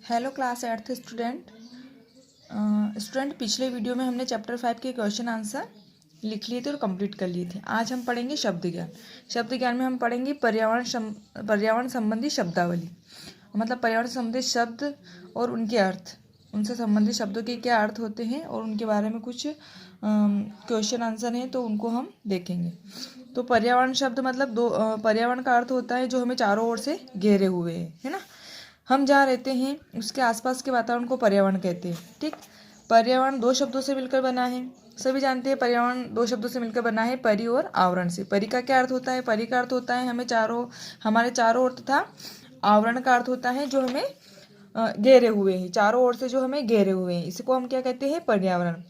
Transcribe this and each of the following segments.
Hello class 8th student. पिछले video में हमने चैप्टर 5 के क्वेश्चन आंसर लिख लिए थे और कंप्लीट कर लिए थे। आज हम पढ़ेंगे शब्द ज्ञान। शब्द ज्ञान में हम पढ़ेंगे पर्यावरण संबंधी शब्दावली, मतलब पर्यावरण संबंधित शब्द और उनके अर्थ, उनसे संबंधित शब्दों के क्या अर्थ होते हैं और उनके बारे में कुछ क्वेश्चन आंसर हैं, तो उनको हम देखेंगे। तो पर्यावरण शब्द मतलब पर्यावरण का अर्थ होता है जो हमें चारों ओर से घेरे हुए है ना। हम जहाँ रहते हैं उसके आसपास के वातावरण को पर्यावरण कहते हैं। ठीक, पर्यावरण दो शब्दों से मिलकर बना है। सभी जानते हैं पर्यावरण दो शब्दों से मिलकर बना है, परि और आवरण से। परि का क्या अर्थ होता है? परि का अर्थ होता है हमारे चारों ओर, तथा आवरण का अर्थ होता है जो हमें घेरे हुए हैं, चारों ओर से जो हमें घेरे हुए हैं। इसको हम क्या कहते हैं? पर्यावरण।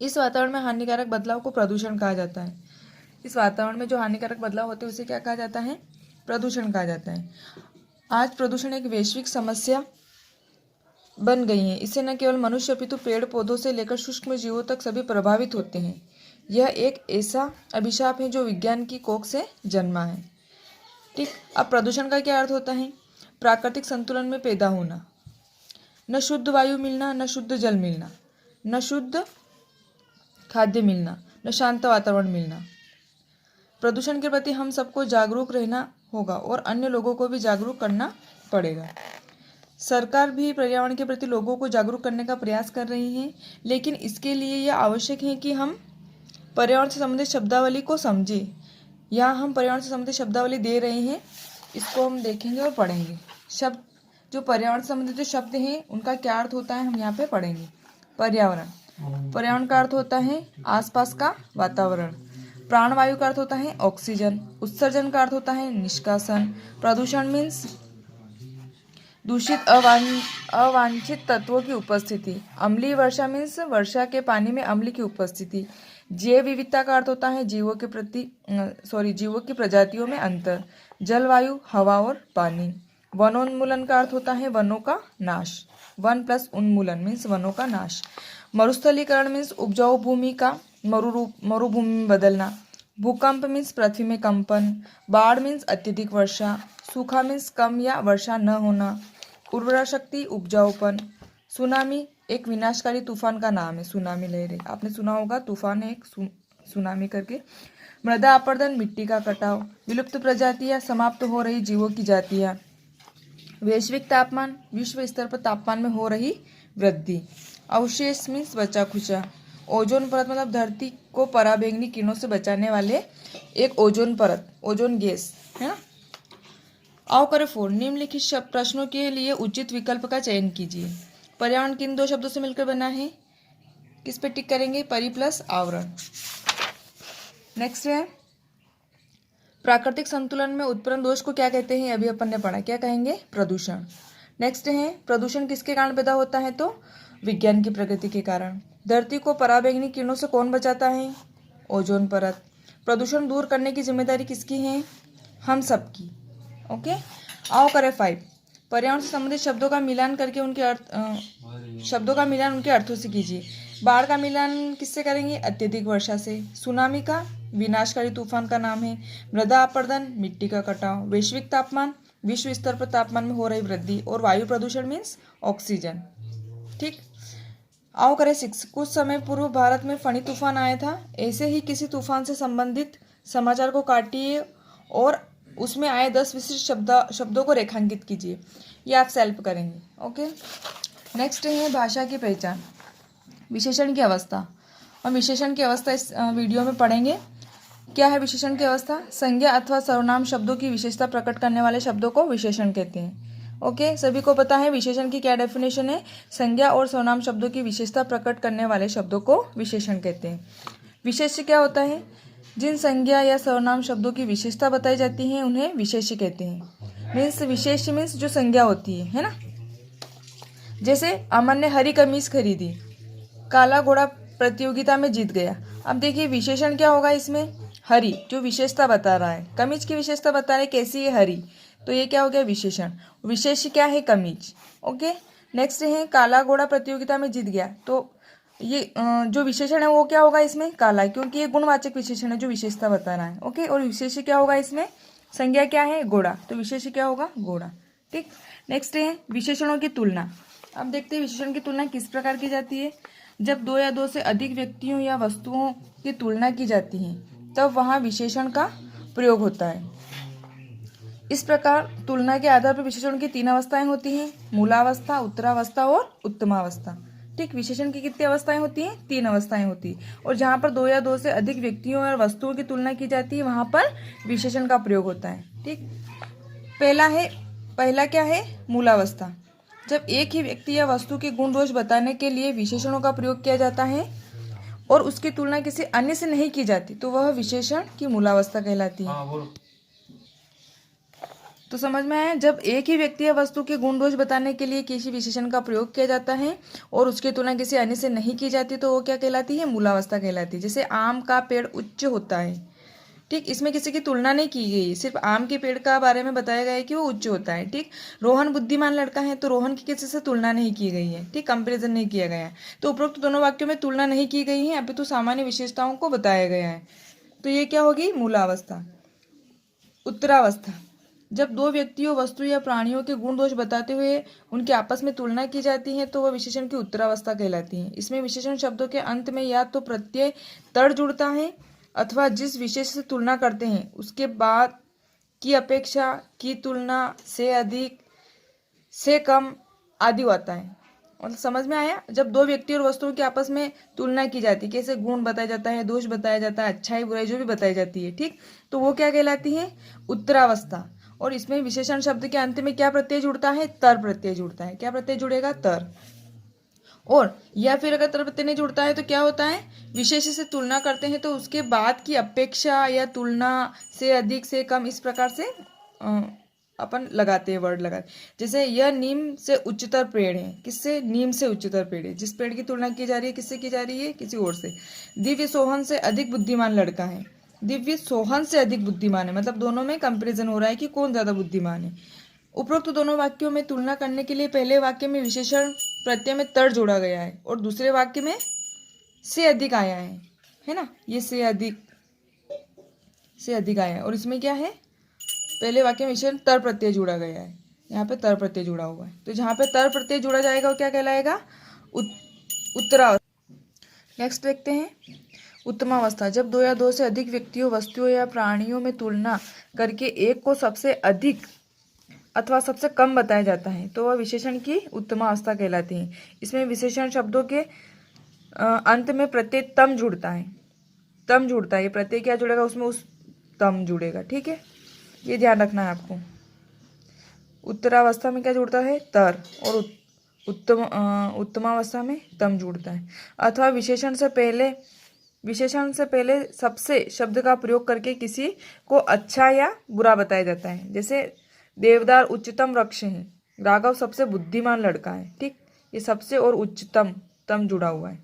इस वातावरण में हानिकारक बदलाव को प्रदूषण कहा जाता है। इस वातावरण में जो हानिकारक बदलाव होते हैं उसे क्या कहा जाता है? प्रदूषण कहा जाता है। आज प्रदूषण एक वैश्विक समस्या बन गई है। इससे न केवल मनुष्य अपितु पेड़ पौधों से लेकर सूक्ष्म जीवों तक सभी प्रभावित होते हैं। यह एक ऐसा अभिशाप है जो विज्ञान की कोख से जन्मा है। ठीक, अब प्रदूषण का क्या अर्थ होता है? प्राकृतिक संतुलन में पैदा होना, न शुद्ध वायु मिलना, न शुद्ध जल मिलना, न शुद्ध खाद्य मिलना, न शांत वातावरण मिलना। प्रदूषण के प्रति हम सबको जागरूक रहना होगा और अन्य लोगों को भी जागरूक करना पड़ेगा। सरकार भी पर्यावरण के प्रति लोगों को जागरूक करने का प्रयास कर रही है, लेकिन इसके लिए यह आवश्यक है कि हम पर्यावरण से संबंधित शब्दावली को समझें। यहाँ हम पर्यावरण से संबंधित शब्दावली दे रहे हैं, इसको हम देखेंगे और पढ़ेंगे। शब्द जो पर्यावरण से संबंधित जो शब्द हैं उनका क्या अर्थ होता है हम यहाँ पे पढ़ेंगे। पर्यावरण का अर्थ होता है आसपास का वातावरण। प्राणवायु का अर्थ होता है ऑक्सीजन। उत्सर्जन का अर्थ होता है निष्कासन। प्रदूषण मीन्स दूषित अवांछित तत्वों की उपस्थिति। अम्लीय वर्षा मीन्स वर्षा के पानी में अम्ल की उपस्थिति। जैव विविधता का अर्थ होता है जीवों की प्रजातियों में अंतर। जलवायु हवा और पानी। वनोन्मूलन का अर्थ होता है वनों का नाश। वन प्लस उन्मूलन मीन्स वनों का नाश। मरुस्थलीकरण मीन्स उपजाऊ भूमि का मरुभूमि में बदलना। भूकंप मीन्स पृथ्वी में कंपन। बाढ़ मीन्स अत्यधिक वर्षा। सूखा मीन्स कम या वर्षा न होना। उर्वरा शक्ति उपजाऊपन। सुनामी एक विनाशकारी तूफान का नाम है। सुनामी लहरें आपने सुना होगा, तूफान है एक सुनामी करके। मृदा अपरदन मिट्टी का कटाव। विलुप्त प्रजातियां समाप्त हो रही जीवों की जातियां। वैश्विक तापमान विश्व स्तर पर तापमान में हो रही वृद्धि। अवशेष मीन्स बचा खुचा। ओजोन परत मतलब धरती को पराबैंगनी किरणों से बचाने वाले एक ओजोन परत, ओजोन गैस है ना। आओ करें 4। निम्नलिखित प्रश्नों के लिए उचित विकल्प का चयन कीजिए। पर्यावरण किन दो शब्दों से मिलकर बना है? किस पे टिक करेंगे? परि प्लस आवरण। नेक्स्ट है प्राकृतिक संतुलन में उत्पन्न दोष को क्या कहते हैं? अभी अपन ने पढ़ा, क्या कहेंगे? प्रदूषण। नेक्स्ट है प्रदूषण किसके कारण पैदा होता है? तो विज्ञान की प्रगति के कारण। धरती को पराबैंगनी किरणों से कौन बचाता है? ओजोन परत। प्रदूषण दूर करने की जिम्मेदारी किसकी है? हम सबकी। ओके, आओ करें 5। पर्यावरण से संबंधित शब्दों का मिलान करके उनके अर्थों से कीजिए। बाढ़ का मिलान किससे करेंगे? अत्यधिक वर्षा से। सुनामी का विनाशकारी तूफान का नाम है। मृदा अपरदन मिट्टी का कटाव। वैश्विक तापमान विश्व स्तर पर तापमान में हो रही वृद्धि। और वायु प्रदूषण मीन्स ऑक्सीजन। ठीक, आओ करें 6। कुछ समय पूर्व भारत में फणी तूफान आया था। ऐसे ही किसी तूफान से संबंधित समाचार को काटिए और उसमें आए 10 विशिष्ट शब्दों को रेखांकित कीजिए। ये आप सेल्फ करेंगे। ओके, नेक्स्ट है भाषा की पहचान, विशेषण की अवस्था। हम विशेषण की अवस्था इस वीडियो में पढ़ेंगे। क्या है विशेषण की अवस्था? संज्ञा अथवा सर्वनाम शब्दों की विशेषता प्रकट करने वाले शब्दों को विशेषण कहते हैं। ओके, सभी को पता है विशेषण की क्या डेफिनेशन है? संज्ञा और सर्वनाम शब्दों की विशेषता प्रकट करने वाले शब्दों को विशेषण कहते हैं। विशेष्य क्या होता है? जिन संज्ञा या सर्वनाम शब्दों की विशेषता बताई जाती है उन्हें विशेष्य कहते हैं। मीन्स विशेष्य मीन्स जो संज्ञा होती है ना। जैसे अमन ने हरी कमीज खरीदी, काला घोड़ा प्रतियोगिता में जीत गया। अब देखिए विशेषण क्या होगा इसमें? हरी, जो विशेषता बता रहा है। कमीज की विशेषता बता रहे कैसी है? हरी, तो ये क्या हो गया? विशेषण। विशेष्य क्या है? कमीज। ओके, नेक्स्ट है काला घोड़ा प्रतियोगिता में जीत गया, तो ये जो विशेषण है वो क्या होगा इसमें? काला, क्योंकि ये गुणवाचक विशेषण है जो विशेषता बता रहा है। ओके, और विशेष्य क्या होगा इसमें? संज्ञा क्या है? घोड़ा, तो विशेष्य क्या होगा? घोड़ा। ठीक, नेक्स्ट है विशेषणों की तुलना। अब देखते हैं विशेषण की तुलना किस प्रकार की जाती है। जब दो या दो से अधिक व्यक्तियों या वस्तुओं की तुलना की जाती है तब वहाँ विशेषण का प्रयोग होता है। इस प्रकार तुलना के आधार पर विशेषण की 3 अवस्थाएं होती हैं, मूलावस्था, उत्तरावस्था और उत्तमावस्था। ठीक, विशेषण की कितनी अवस्थाएं होती हैं? 3 अवस्थाएं होती है। और जहाँ पर दो या दो से अधिक व्यक्तियों और वस्तुओं की तुलना की जाती है वहाँ पर विशेषण का प्रयोग होता है। ठीक, पहला क्या है? मूलावस्था। जब एक ही व्यक्ति या वस्तु के गुण दोष बताने के लिए विशेषणों का प्रयोग किया जाता है और उसकी तुलना किसी अन्य से नहीं की जाती तो वह विशेषण की मूलावस्था कहलाती है। तो समझ में आया, जब एक ही व्यक्ति या वस्तु के गुण दोष बताने के लिए किसी विशेषण का प्रयोग किया जाता है और उसकी तुलना किसी अन्य से नहीं की जाती तो वो क्या कहलाती है? मूलावस्था कहलाती है। जैसे आम का पेड़ उच्च होता है, ठीक, इसमें किसी की तुलना नहीं की गई, सिर्फ आम के पेड़ का बारे में बताया गया है कि वो उच्च होता है। ठीक, रोहन बुद्धिमान लड़का है तो रोहन की किसी से तुलना नहीं की गई है, ठीक, कंपेरिजन नहीं किया गया है। तो उपरोक्त दोनों वाक्यों में तुलना नहीं की गई है, अभी तो सामान्य विशेषताओं को बताया गया है। तो ये क्या होगी? मूलावस्था। उत्तरावस्था। जब दो व्यक्तियों, वस्तु या प्राणियों के गुण दोष बताते हुए उनके आपस में तुलना की जाती है तो वह विशेषण की उत्तरावस्था कहलाती है। इसमें विशेषण शब्दों के अंत में या तो प्रत्यय तड़ जुड़ता है अथवा जिस विशेष से तुलना करते हैं उसके बाद की अपेक्षा, की तुलना, से अधिक, से कम आदि होता है। मतलब समझ में आया? जब दो व्यक्ति और वस्तुओं की आपस में तुलना की जाती है, कैसे गुण बताया जाता है, दोष बताया जाता है, अच्छाई बुराई जो भी बताई जाती है, ठीक, तो वो क्या कहलाती है? उत्तरावस्था। और इसमें विशेषण शब्द के अंत में क्या प्रत्यय जुड़ता है? तर प्रत्यय जुड़ता है। क्या प्रत्यय जुड़ेगा? तर। और या फिर अगर तर प्रत्यय नहीं जुड़ता है तो क्या होता है? विशेष से तुलना करते हैं तो उसके बाद की अपेक्षा या तुलना, से अधिक, से कम, इस प्रकार से अपन लगाते हैं, वर्ड लगाते। जैसे यह नीम से उच्चतर पेड़ है, किससे? नीम से उच्चतर पेड़ है। जिस पेड़ की तुलना की जा रही है किससे की जा रही है? किसी और से। दिव्य सोहन से अधिक बुद्धिमान लड़का है। दिव्य सोहन से अधिक बुद्धिमान है, मतलब दोनों में कंपेरिजन हो रहा है कि कौन ज्यादा बुद्धिमान है। उपरोक्त दोनों वाक्यों में तुलना करने के लिए पहले वाक्य में विशेषण प्रत्यय में तर जोड़ा गया है और दूसरे वाक्य में से अधिक आया है ना? ये से अधिक आया है। और इसमें क्या है? पहले वाक्य में विशेषण तर प्रत्यय जुड़ा गया है, यहाँ पे तर प्रत्यय जुड़ा हुआ है। तो जहाँ पे तर प्रत्यय जुड़ा जाएगा वो क्या कहलाएगा? उत्तरावस्था। नेक्स्ट देखते हैं उत्तमावस्था। जब दो या दो से अधिक व्यक्तियों, वस्तुओं या प्राणियों में तुलना करके एक को सबसे अधिक अथवा सबसे कम बताया जाता है तो वह विशेषण की उत्तमावस्था कहलाती है। इसमें विशेषण शब्दों के अंत में प्रत्यय तम जुड़ता है। तम जुड़ता है, ये प्रत्यय क्या जुड़ेगा? उसमें उस तम जुड़ेगा, ठीक है, ये ध्यान रखना है आपको। उत्तरावस्था में क्या जुड़ता है? तर। और उत्तमावस्था में तम जुड़ता है। अथवा विशेषण से पहले सबसे शब्द का प्रयोग करके किसी को अच्छा या बुरा बताया जाता है। जैसे देवदार उच्चतम वृक्ष है, राघव सबसे बुद्धिमान लड़का है, ठीक, ये सबसे और उच्चतम तम जुड़ा हुआ है।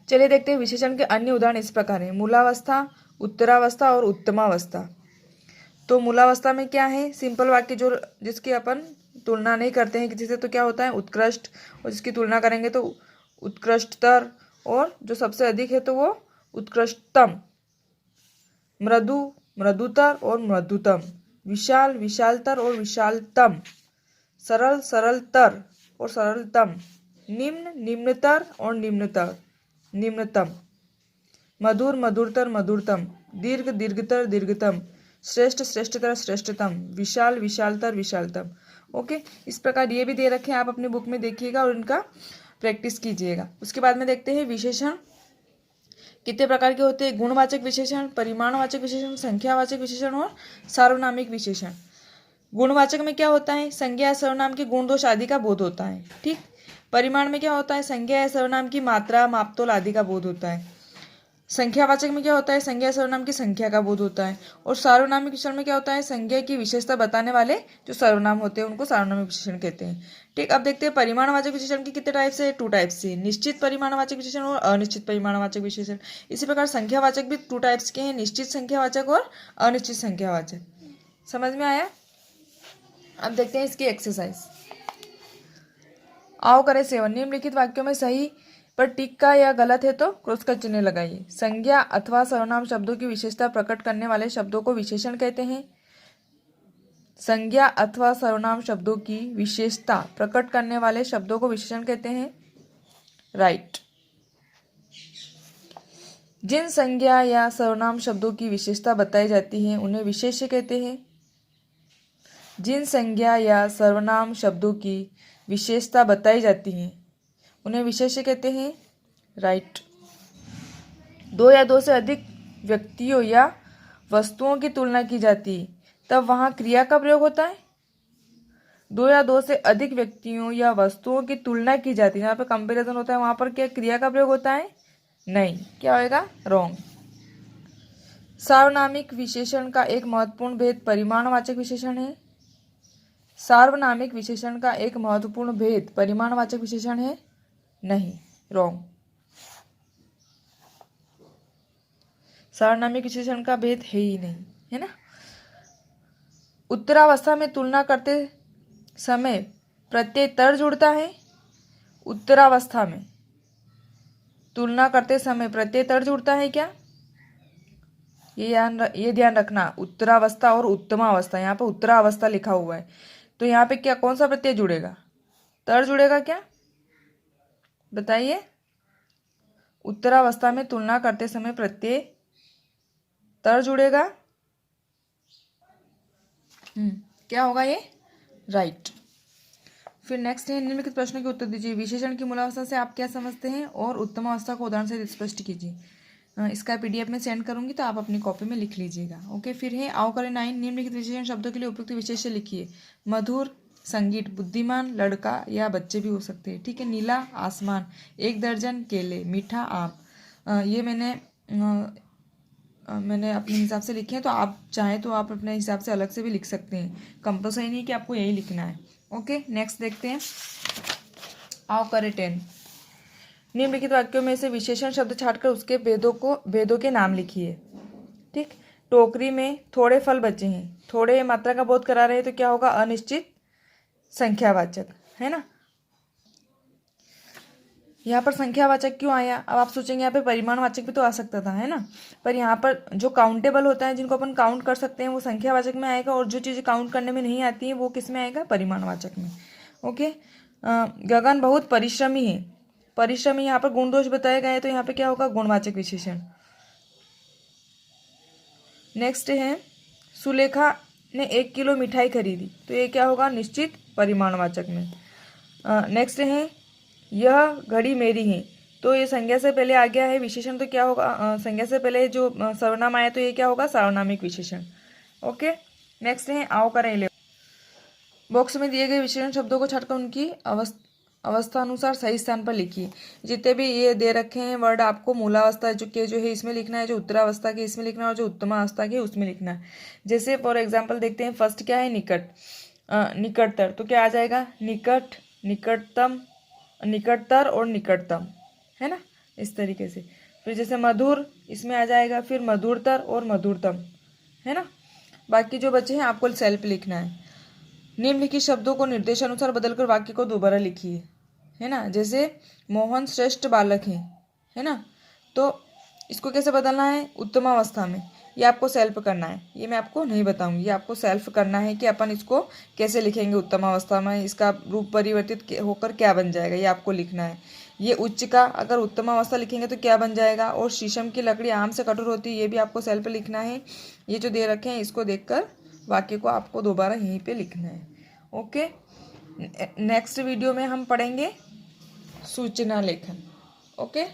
चलिए देखते हैं विशेषण के अन्य उदाहरण इस प्रकार है। मूलावस्था, उत्तरावस्था और उत्तमावस्था। तो मूलावस्था में क्या है? सिंपल वाक्य जो जिसकी अपन तुलना नहीं करते हैं किसी से तो क्या होता है? उत्कृष्ट। और जिसकी तुलना करेंगे तो उत्कृष्टतर, और जो सबसे अधिक है तो वो उत्कृष्टतम। मृदु, मृदुतर और मृदुतम। विशाल, विशालतर और विशालतम। सरल, सरलतर और सरलतम। निम्न, निम्नतर और निम्नतम। मधुर, मधुरतर, मधुरतम। दीर्घ, दीर्घतर, दीर्घतम। श्रेष्ठ, श्रेष्ठतर, श्रेष्ठतम। विशाल, विशालतर, विशालतम। ओके, इस प्रकार ये भी दे रखे हैं, आप अपनी बुक में देखिएगा और इनका प्रैक्टिस कीजिएगा। उसके बाद में देखते हैं विशेषण कितने प्रकार के होते हैं। गुणवाचक विशेषण, परिमाणवाचक विशेषण, संख्यावाचक विशेषण और सार्वनामिक विशेषण। गुणवाचक में क्या होता है? संज्ञा या सर्वनाम के गुण दोष आदि का बोध होता है, ठीक। परिमाण में क्या होता है? संज्ञा या सर्वनाम की मात्रा, मापतोल आदि का बोध होता है। संख्यावाचक में क्या होता है? संज्ञा या सर्वनाम की संख्या का बोध होता है। और सार्वनामिक विशेषण में क्या होता है? संज्ञा की विशेषता बताने वाले जो सर्वनाम होते हैं उनको सार्वनामिक विशेषण कहते हैं, ठीक। अब देखते हैं परिमाणवाचक विशेषण के कितने टाइप से? 2 टाइप से, निश्चित परिमाणवाचक विशेषण और अनिश्चित परिमाणवाचक विशेषण। इसी प्रकार संख्यावाचक भी 2 टाइप्स के हैं, निश्चित संख्यावाचक और अनिश्चित संख्यावाचक। समझ में आया? अब देखते हैं इसकी एक्सरसाइज। आओ करें सेवन। निम्नलिखित वाक्यों में सही पर टिक का या गलत है तो क्रॉस का चिन्ह लगाइए। संज्ञा अथवा सर्वनाम शब्दों की विशेषता प्रकट करने वाले शब्दों को विशेषण कहते हैं। संज्ञा अथवा सर्वनाम शब्दों की विशेषता प्रकट करने वाले शब्दों को विशेषण कहते हैं। राइट। जिन संज्ञा या सर्वनाम शब्दों की विशेषता बताई जाती है उन्हें विशेष्य कहते हैं। जिन संज्ञा या सर्वनाम शब्दों की विशेषता बताई जाती है उन्हें विशेष्य कहते हैं। राइट। दो या दो से अधिक व्यक्तियों या वस्तुओं की तुलना की जाती है तब वहाँ क्रिया का प्रयोग होता है। दो या दो से अधिक व्यक्तियों या वस्तुओं की तुलना की जाती है, जहाँ पर कंपैरिजन होता है वहाँ पर क्या क्रिया का प्रयोग होता है? नहीं। क्या होएगा? रॉन्ग। सार्वनामिक विशेषण का एक महत्वपूर्ण भेद परिमाणवाचक विशेषण है। सार्वनामिक विशेषण का एक महत्वपूर्ण भेद परिमाणवाचक विशेषण है? नहीं। रॉन्ग। सार्वनामिक विशेषण का भेद है ही नहीं, है ना। उत्तरावस्था में तुलना करते समय प्रत्यय तर जुड़ता है। उत्तरावस्था में तुलना करते समय प्रत्यय तर जुड़ता है क्या? ये ध्यान रखना। उत्तरावस्था और उत्तमावस्था, यहाँ पर उत्तरावस्था लिखा हुआ है तो यहाँ पे क्या कौन सा प्रत्यय जुड़ेगा? तर जुड़ेगा क्या? बताइए। उत्तरावस्था में तुलना करते समय प्रत्यय तर जुड़ेगा। क्या होगा ये? राइट। फिर नेक्स्ट है निम्नलिखित प्रश्नों के उत्तर दीजिए। विशेषण की मूलावस्था से आप क्या समझते हैं और उत्तमावस्था को उदाहरण से स्पष्ट कीजिए। इसका पीडीएफ में सेंड करूंगी तो आप अपनी कॉपी में लिख लीजिएगा। ओके। फिर है आओ करें 9। निम्नलिखित विशेषण शब्दों के लिए उपयुक्त विशेष्य लिखिए। मधुर, संगीत, बुद्धिमान, लड़का या बच्चे भी हो सकते हैं। ठीक है। नीला आसमान, 1 दर्जन केले, मीठा आम। ये मैंने अपने हिसाब से लिखे हैं तो आप चाहें तो आप अपने हिसाब से अलग से भी लिख सकते हैं। कंपल्सरी नहीं कि आपको यही लिखना है। ओके। नेक्स्ट देखते हैं। आओ करें 10। निम्नलिखित वाक्यों में से विशेषण शब्द छाटकर उसके भेदों के नाम लिखिए। ठीक। टोकरी में थोड़े फल बचे हैं। थोड़े मात्रा का बोध करा रहे हैं तो क्या होगा? अनिश्चित संख्यावाचक, है ना। यहाँ पर संख्यावाचक क्यों आया? अब आप सोचेंगे यहाँ पे परिमाणवाचक भी तो आ सकता था, है ना। पर यहाँ पर जो काउंटेबल होता है, जिनको अपन काउंट कर सकते हैं, वो संख्यावाचक में आएगा और जो चीज़ें काउंट करने में नहीं आती हैं वो किस में आएगा? परिमाणवाचक में। ओके। गगन बहुत परिश्रमी है। परिश्रमी यहाँ पर गुण दोष बताए गए तो यहाँ पे क्या होगा? गुणवाचक विशेषण। नेक्स्ट है सुलेखा ने 1 किलो मिठाई खरीदी तो ये क्या होगा? निश्चित परिमाणवाचक में। नेक्स्ट है यह घड़ी मेरी है तो ये संज्ञा से पहले आ गया है विशेषण तो क्या होगा? संज्ञा से पहले जो सर्वनाम आया तो ये क्या होगा? सार्वनामिक विशेषण। ओके। नेक्स्ट है आओ करें 11। बॉक्स में दिए गए विशेषण शब्दों को छाटकर उनकी अवस्था अनुसार सही स्थान पर लिखिए। जितने भी ये दे रखे हैं वर्ड आपको मूलावस्था जो है इसमें लिखना है, जो उत्तरावस्था के इसमें लिखना है और जो उत्तमावस्था के उसमें लिखना है। जैसे फॉर एग्जाम्पल देखते हैं। फर्स्ट क्या है? निकट, निकटतर तो क्या आ जाएगा? निकट, निकटतम, निकटतर और निकटतम, है ना। इस तरीके से। फिर जैसे मधुर इसमें आ जाएगा, फिर मधुरतर और मधुरतम, है ना। बाकी जो बचे हैं आपको सेल्फ लिखना है। निम्नलिखित शब्दों को निर्देशानुसार बदलकर वाक्य को दोबारा लिखिए, है ना। जैसे मोहन श्रेष्ठ बालक है ना। तो इसको कैसे बदलना है? उत्तमावस्था में। ये आपको सेल्फ करना है, ये मैं आपको नहीं बताऊंगी, ये आपको सेल्फ करना है कि अपन इसको कैसे लिखेंगे उत्तमावस्था में, इसका रूप परिवर्तित होकर क्या बन जाएगा ये आपको लिखना है। ये उच्च का अगर उत्तमावस्था लिखेंगे तो क्या बन जाएगा, और शीशम की लकड़ी आम से कठोर होती है ये भी आपको सेल्फ लिखना है। ये जो दे रखे हैं इसको देखकर वाक्य को आपको दोबारा यहीं पे लिखना है। ओके। नेक्स्ट वीडियो में हम पढ़ेंगे सूचना लेखन। ओके।